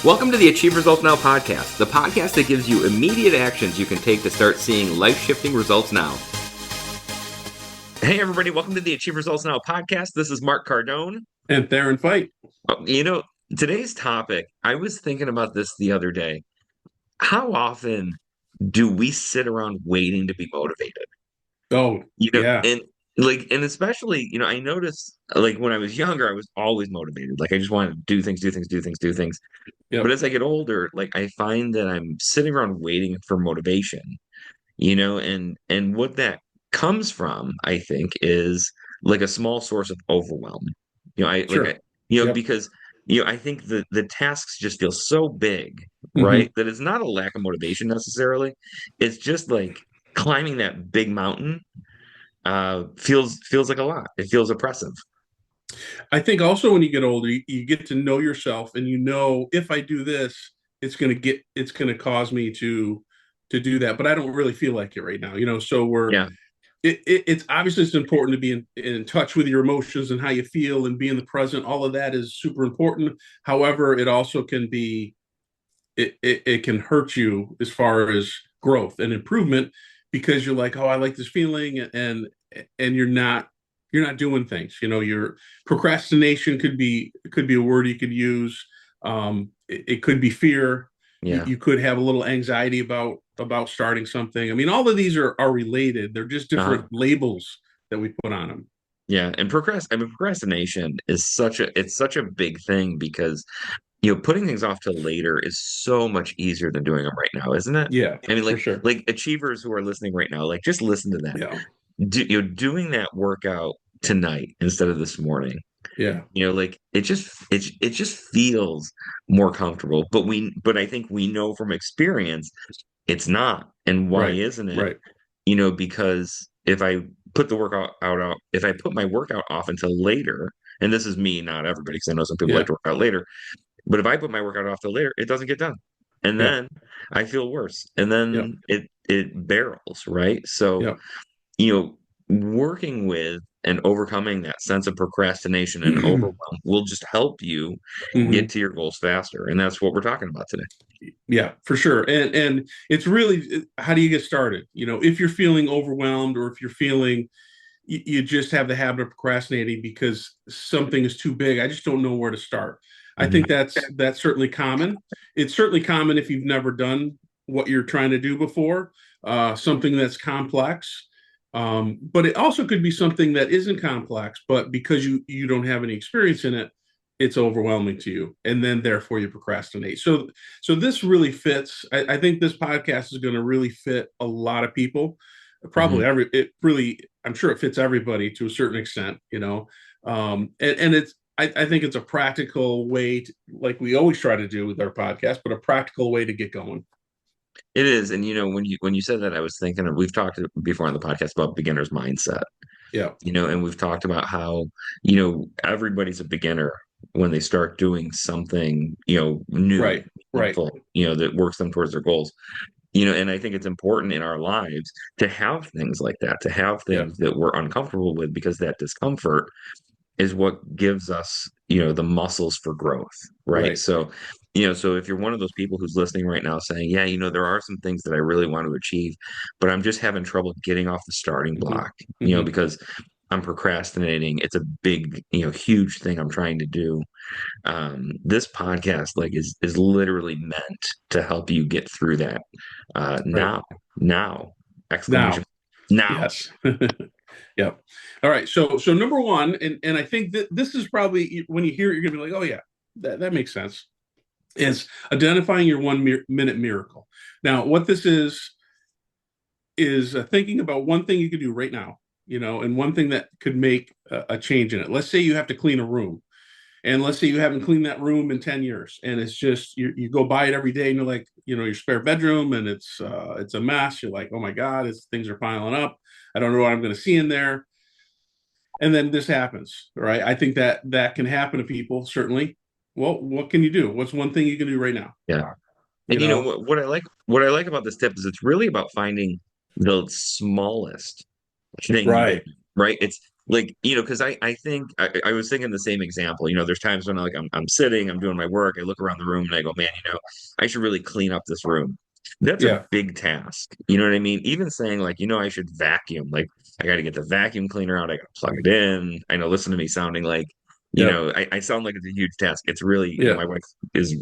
Welcome to the Achieve Results Now podcast, the podcast that gives you immediate actions you can take to start seeing life-shifting results now. Hey, everybody. Welcome to the Achieve Results Now podcast. This is Mark Cardone. And Theron Feidt. Today's topic, I was thinking about this the other day. How often do we sit around waiting to be motivated? Oh, yeah. And especially, I noticed like when I was younger, I was always motivated. Like I just wanted to do things, do things, do things, do things. But Yep. as I get older, like I find that I'm sitting around waiting for motivation, and what that comes from, I think, is like a small source of overwhelm. Sure. Yep. Because I think the tasks just feel so big, hmm right? That it's not a lack of motivation necessarily. It's just like climbing that big mountain feels like a lot. It feels oppressive. I think also when you get older, you get to know yourself, and if I do this, it's gonna cause me to do that. But I don't really feel like it right now. So Yeah. it's obviously it's important to be in touch with your emotions and how you feel and be in the present. All of that is super important. However, it also can be it can hurt you as far as growth and improvement because you're like, oh, I like this feeling, and you're not doing things. Your procrastination could be a word you could use. It could be fear. Yeah. You could have a little anxiety about starting something. I mean, all of these are related. They're just Uh-huh. different labels that we put on them. Yeah. And procrastination is such a big thing because putting things off to later is so much easier than doing them right now, isn't it? Yeah, I mean, for like sure. like achievers who are listening right now, like just listen to that. Yeah, Doing that workout tonight instead of this morning. yeah. Like it just feels more comfortable. But I think we know from experience it's not. And why Right, isn't it? right. Because if I put my workout off until later, and this is me, not everybody, because I know some people like Yeah, to work out later, but if I put my workout off till later, it doesn't get done. And yeah, then I feel worse. And yeah, then it barrels, right? So, yeah. you know, working with and overcoming that sense of procrastination and overwhelm will just help you get hmm to your goals faster. And that's what we're talking about today. Yeah, for sure. And it's really how do you get started? If you're feeling overwhelmed or if you're feeling you just have the habit of procrastinating because something is too big. I just don't know where to start. I think Mhm. that's certainly common. It's certainly common if you've never done what you're trying to do before, something that's complex. But it also could be something that isn't complex, but because you don't have any experience in it, it's overwhelming to you, and then therefore you procrastinate. So this really fits. I think this podcast is going to really fit a lot of people. Probably Mhm. it really, I'm sure it fits everybody to a certain extent. And I think it's a practical way to, like we always try to do with our podcast, but a practical way to get going. It is. And when you said that, I was thinking we've talked before on the podcast about beginner's mindset. Yeah. And we've talked about how, everybody's a beginner when they start doing something, new, Right. Right. meaningful, that works them towards their goals. And I think it's important in our lives to have things like that, to have Yeah. things that we're uncomfortable with, because that discomfort is what gives us, the muscles for growth, right? Right. So if you're one of those people who's listening right now saying, yeah, there are some things that I really want to achieve, but I'm just having trouble getting off the starting hmm block, hmm because I'm procrastinating. It's a big, huge thing I'm trying to do. This podcast like is literally meant to help you get through that. Right. Now, exclamation, Now. now. Yes. Yeah. All right. So number one, and I think that this is probably when you hear it, you're gonna be like, oh yeah, that makes sense. Is identifying your 1 minute miracle. Now, what this is thinking about one thing you could do right now, and one thing that could make a change in it. Let's say you have to clean a room, and let's say you haven't cleaned that room in 10 years, and it's just you go by it every day, and you're like, your spare bedroom, and it's a mess. You're like, oh my god, things are piling up. I don't know what I'm going to see in there. And then this happens, right? I think that can happen to people, certainly. Well, what can you do? What's one thing you can do right now? Yeah. You And know, what I like about this tip is it's really about finding the smallest thing you can right? do, right? like, because I think I was thinking the same example. There's times when I'm sitting, I'm doing my work, I look around the room and I go, man, I should really clean up this room. That's a Yeah. big task. You know what I mean? Even saying like, I should vacuum. Like, I got to get the vacuum cleaner out. I got to plug it in. I know, listen to me sounding like, Yeah. I sound like it's a huge task. It's really, Yeah. my wife is,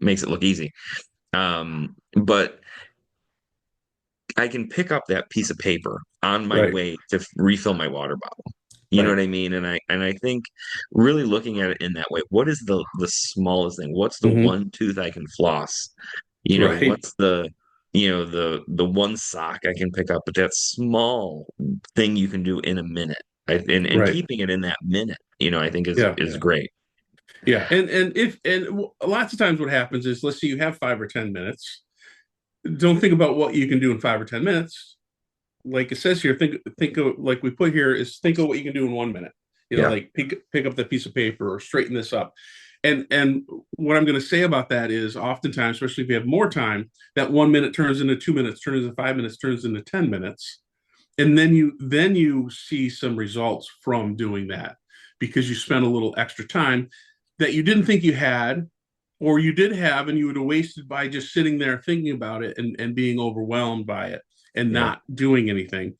makes it look easy. But I can pick up that piece of paper on my Right. way to refill my water bottle. You know Right. what I mean? And I think really looking at it in that way, what is the smallest thing? What's the Hmm. one tooth I can floss? Right. What's the one sock I can pick up? But that small thing you can do in a minute. And Right. keeping it in that minute, I think is Yeah. is great. Yeah. And lots of times what happens is, let's say you have 5 or 10 minutes. Don't think about what you can do in 5 or 10 minutes. Like it says here, think of, like we put here, is think of what you can do in 1 minute. Yeah. Like pick up that piece of paper or straighten this up. And what I'm going to say about that is, oftentimes, especially if you have more time, that 1 minute turns into 2 minutes, turns into 5 minutes, turns into 10 minutes, and then you see some results from doing that, because you spent a little extra time that you didn't think you had, or you did have, and you would have wasted by just sitting there thinking about it, and being overwhelmed by it and Yeah. not doing anything.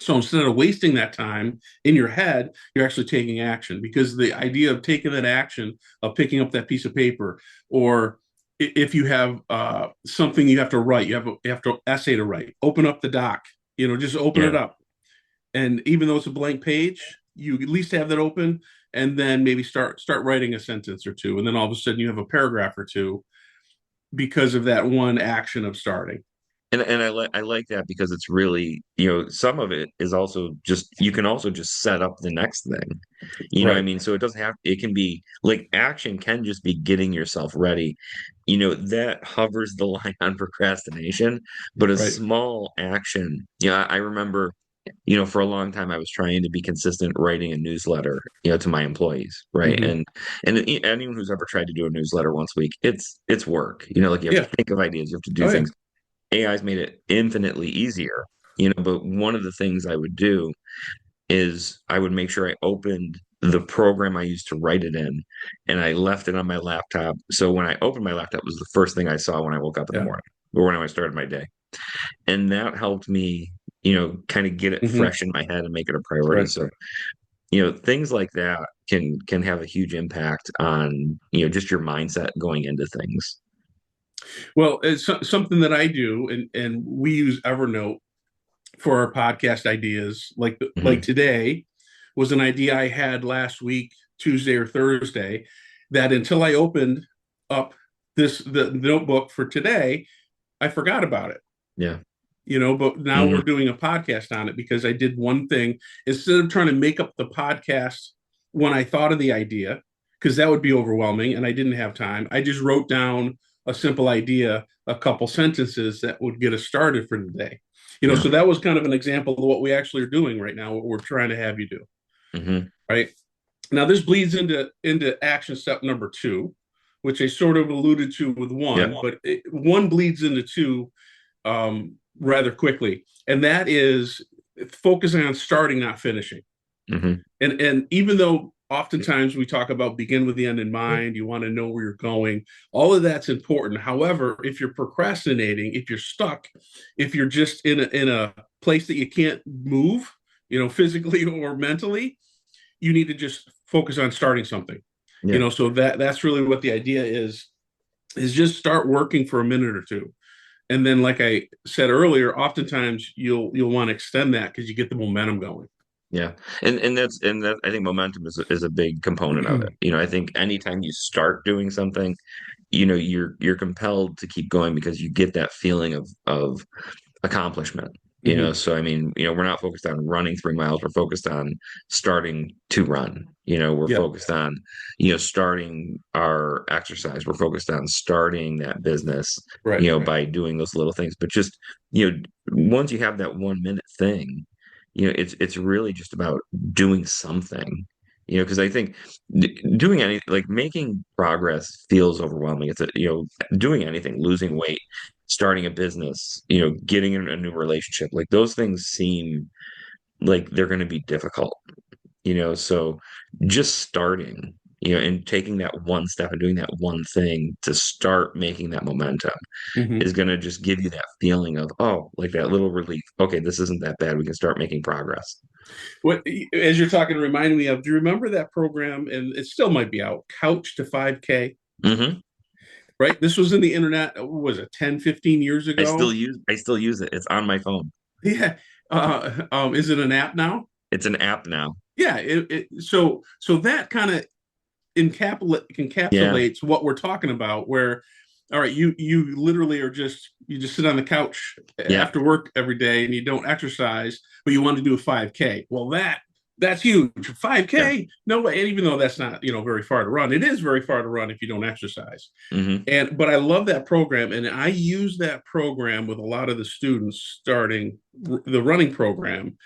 So instead of wasting that time in your head, you're actually taking action, because the idea of taking that action, of picking up that piece of paper, or if you have something you have to write, you have to essay to write, open up the doc, just open it Yeah. up. And even though it's a blank page, you at least have that open, and then maybe start writing a sentence or two. And then all of a sudden you have a paragraph or two, because of that one action of starting. And I like that because it's really, some of it is also just you can also just set up the next thing. I Right. mean, so it can be like action can just be getting yourself ready. That hovers the line on procrastination, but a Right. small action. Yeah, I remember, for a long time I was trying to be consistent writing a newsletter, to my employees, right? Mm-hmm. And anyone who's ever tried to do a newsletter once a week, it's work. Like you have Yeah. to think of ideas, you have to do Oh yeah. things. AI's made it infinitely easier, but one of the things I would do is I would make sure I opened the program I used to write it in and I left it on my laptop. So when I opened my laptop, it was the first thing I saw when I woke up in the Yeah. morning or when I started my day. And that helped me, kind of get it Mm-hmm. fresh in my head and make it a priority. Right. So, things like that can have a huge impact on, just your mindset going into things. Well, it's something that I do, and we use Evernote for our podcast ideas. Like Hmm. today was an idea I had last week, Tuesday or Thursday, that until I opened up the notebook for today, I forgot about it. Yeah. But now Hmm. we're doing a podcast on it, because I did one thing. Instead of trying to make up the podcast when I thought of the idea, because that would be overwhelming and I didn't have time, I just wrote down a simple idea, a couple sentences that would get us started for the day. Yeah. So that was kind of an example of what we actually are doing right now, what we're trying to have you do. Hmm. Right now, this bleeds into action step number two, which I sort of alluded to with Yeah. one, but one bleeds into two rather quickly, and that is focusing on starting, not finishing. Hmm. And even though oftentimes we talk about begin with the end in mind, you want to know where you're going, all of that's important. However, if you're procrastinating, if you're stuck, if you're just in a place that you can't move, physically or mentally, you need to just focus on starting something. Yeah. So that's really what the idea is just start working for a minute or two. And then, like I said earlier, oftentimes you'll want to extend that, because you get the momentum going. Yeah. And that I think momentum is a big component of it. I think anytime you start doing something, you're compelled to keep going because you get that feeling of accomplishment. Hmm. So I mean, we're not focused on running 3 miles, we're focused on starting to run. We're Yeah. focused on, starting our exercise. We're focused on starting that business, Right. by doing those little things. But just, once you have that 1 minute thing, it's really just about doing something. Because I think doing any like making progress feels overwhelming. It's doing anything, losing weight, starting a business, getting in a new relationship, like those things seem like they're going to be difficult. So just starting, and taking that one step and doing that one thing to start making that momentum Hmm. is going to just give you that feeling of, oh, like that little relief. Okay, this isn't that bad. We can start making progress. What, as you're talking, reminding me of, do you remember that program? And it still might be out, Couch to 5K, Hmm. right? This was in the internet, what was it, 10, 15 years ago? I still use it. It's on my phone. Yeah. Is it an app now? It's an app now. Yeah. So that kind of Yeah. encapsulates what we're talking about, where, all right, you literally you just sit on the couch Yeah. after work every day and you don't exercise, but you want to do a 5K. Well, that's huge. Yeah. 5K, no way. And even though that's not, very far to run, it is very far to run if you don't exercise. Hmm. But I love that program, and I use that program with a lot of the students starting the running program,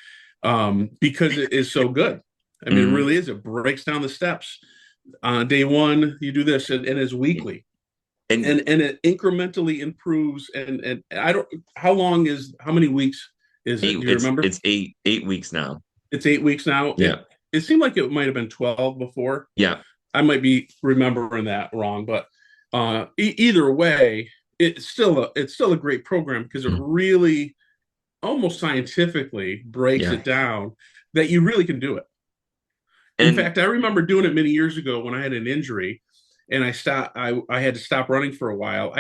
because it is so good. I mean, it Hmm. really is. It breaks down the steps. Day one, you do this, and it's weekly, And and it incrementally improves. And I don't. How many weeks is it? Do you remember? it's 8 weeks now. It's 8 weeks now. It Yeah. it seemed like it might have been 12 before. Yeah. I might be remembering that wrong, but either way, it's still a great program because it Mm. really almost scientifically breaks Yeah. it down that you really can do it. In And fact, I remember doing it many years ago when I had an injury and I had to stop running for a while.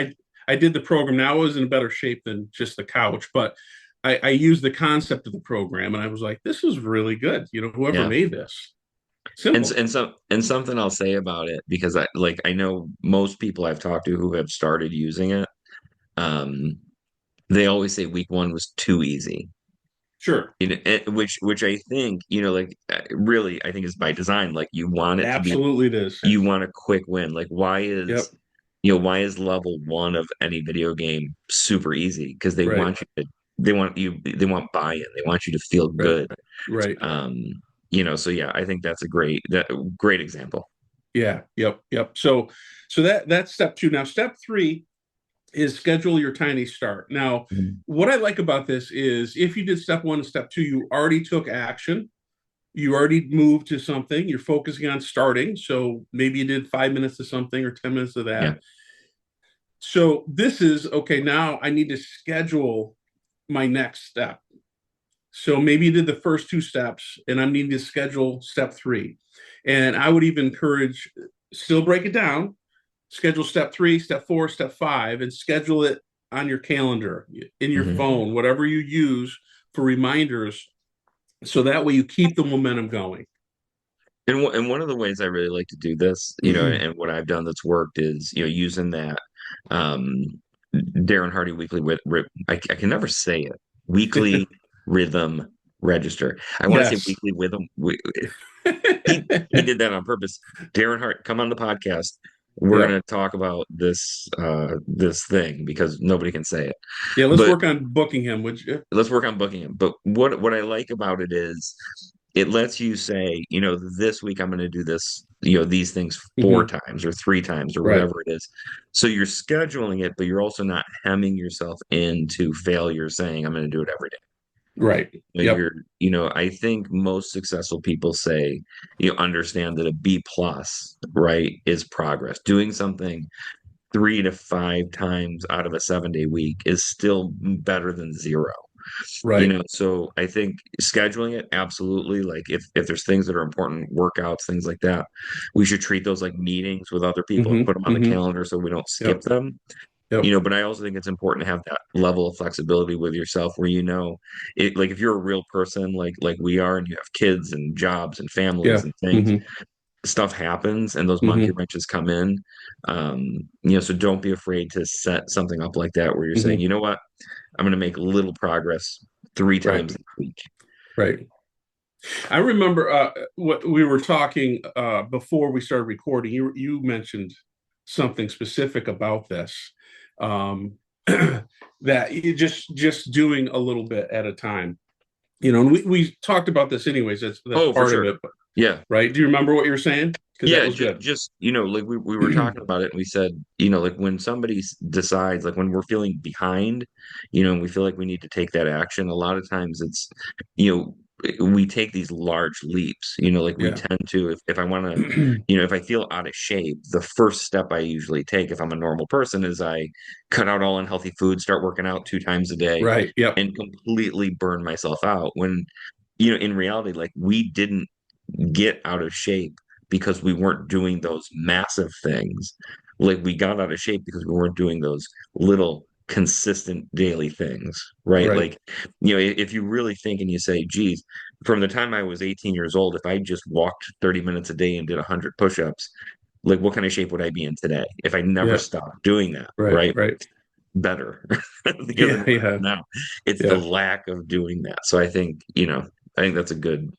I did the program. Now I was in better shape than just the couch, but I used the concept of the program and I was like, this is really good. Whoever yeah. made this. And Simple. something I'll say about it, because I know most people I've talked to who have started using it, um, they always say week one was too easy. Sure. Which I think, really, I think is by design. Like you want it to be, Absolutely it is. you want a quick win. Like Yep. why is level one of any video game super easy? Because Right. they want buy-in. They want you to feel Right. good. Right. Um, so yeah, I think that's a great example. Yeah. Yep. Yep. So that's step two. Now, step three is schedule your tiny start. Now, Mhm. what I like about this is if you did step one and step two, you already took action. You already moved to something. You're focusing on starting. So maybe you did 5 minutes of something or 10 minutes of Yeah. that. So this is okay. Now I need to schedule my next step. So maybe you did the first two steps and I need to schedule step three. And I would even encourage, still break it down, schedule step three, step four, step five, and schedule it on your calendar, in your Mhm. phone, whatever you use for reminders. So that way you keep the momentum going. And one of the ways I really like to do this, and what I've done that's worked is, using that um Darren Hardy weekly I can never say it. Weekly rhythm register. I want to say Yes. weekly rhythm. He did that on purpose. Darren Hart, come on the podcast. We're Yeah. going to talk about this thing because nobody can say it. Yeah. Let's But work on booking him, would you? let's work on booking him. But what I like about it is it lets you say, this week I'm going to do this, these things four Hmm. times or three times or Right. whatever it is. So you're scheduling it, but you're also not hemming yourself into failure saying I'm going to do it every day. Right. Yep. I think most successful people say, understand that a B plus, right, is progress. Doing something 3 to 5 times out of a 7-day week is still better than zero. Right. So I think scheduling it, absolutely. Like if there's things that are important, workouts, things like that, we should treat those like meetings with other people and Hmm. put them on the Hmm. calendar so we don't skip Yep. them. Yep. But I also think it's important to have that level of flexibility with yourself where it, like if you're a real person like we are and you have kids and jobs and families Yeah. and things, Hmm. stuff happens and those monkey Hmm. wrenches come in. So don't be afraid to set something up like that where you're saying, Hmm. you know what, I'm going to make little progress three Right. times this week. Right. I remember what we were talking before we started recording. You mentioned something specific about this, um, that you just doing a little bit at a time. And we talked about this anyways. That's Oh, for part of sure. it, Yeah. right? Do you remember what you were saying? Because that Yeah, was good. just like we were talking about it, and we said, like when somebody decides, like when we're feeling behind, and we feel like we need to take that action. A lot of times, it's, you know, we take these large leaps, like we Yeah. tend to, if I want to, if I feel out of shape, the first step I usually take if I'm a normal person is I cut out all unhealthy food, start working out 2 times a day Right. Yep. and completely burn myself out when, in reality, like we didn't get out of shape because we weren't doing those massive things. Like we got out of shape because we weren't doing those little consistent daily things, right? Right. Like, if you really think and you say, geez, from the time I was 18 years old, if I just walked 30 minutes a day and did 100 push-ups, like what kind of shape would I be in today if I never Yeah. stopped doing that, Right. right? Right. Better because Yeah. I'm not Yeah. now. It's the Yeah. lack of doing that. So I think that's a good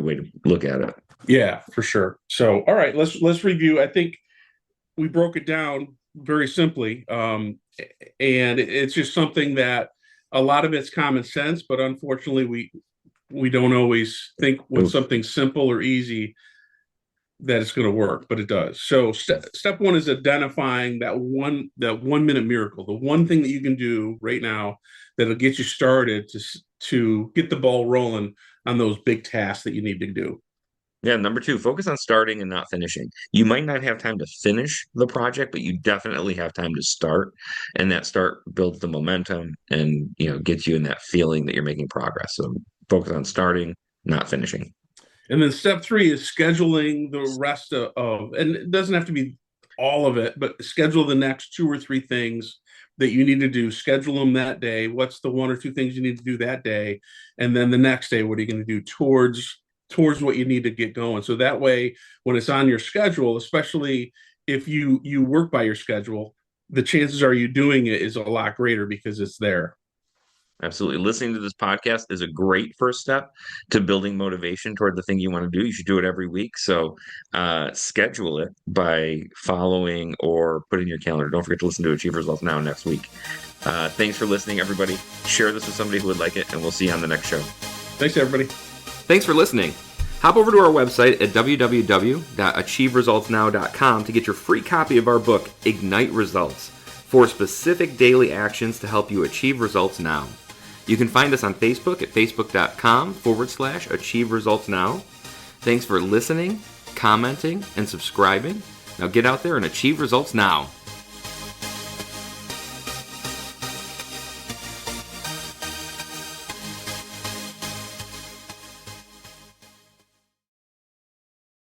way to look at it. Yeah, for sure. So, all right, let's review. I think we broke it down very simply, and it's just something that a lot of it's common sense, but unfortunately, we don't always think with Oof. something simple or easy that it's going to work, but it does. So, step one is identifying that 1 minute miracle, the one thing that you can do right now that'll get you started to get the ball rolling on those big tasks that you need to do. Yeah, number two, focus on starting and not finishing. You might not have time to finish the project, but you definitely have time to start. And that start builds the momentum and, gets you in that feeling that you're making progress. So focus on starting, not finishing. And then step three is scheduling the rest and it doesn't have to be all of it, but schedule the next 2 or 3 things that you need to do. Schedule them that day. What's the 1 or 2 things you need to do that day? And then the next day, what are you going to do towards what you need to get going? So that way, when it's on your schedule, especially if you work by your schedule, the chances are you doing it is a lot greater because it's there. Absolutely. Listening to this podcast is a great first step to building motivation toward the thing you want to do. You should do it every week. So schedule it by following or put in your calendar. Don't forget to listen to Achieve Results Now next week. Thanks for listening, everybody. Share this with somebody who would like it, and we'll see you on the next show. Thanks, everybody. Thanks for listening. Hop over to our website at www.achieveresultsnow.com to get your free copy of our book, Ignite Results, 4 specific daily actions to help you achieve results now. You can find us on Facebook at facebook.com/Achieve Results Now. Thanks for listening, commenting, and subscribing. Now get out there and achieve results now.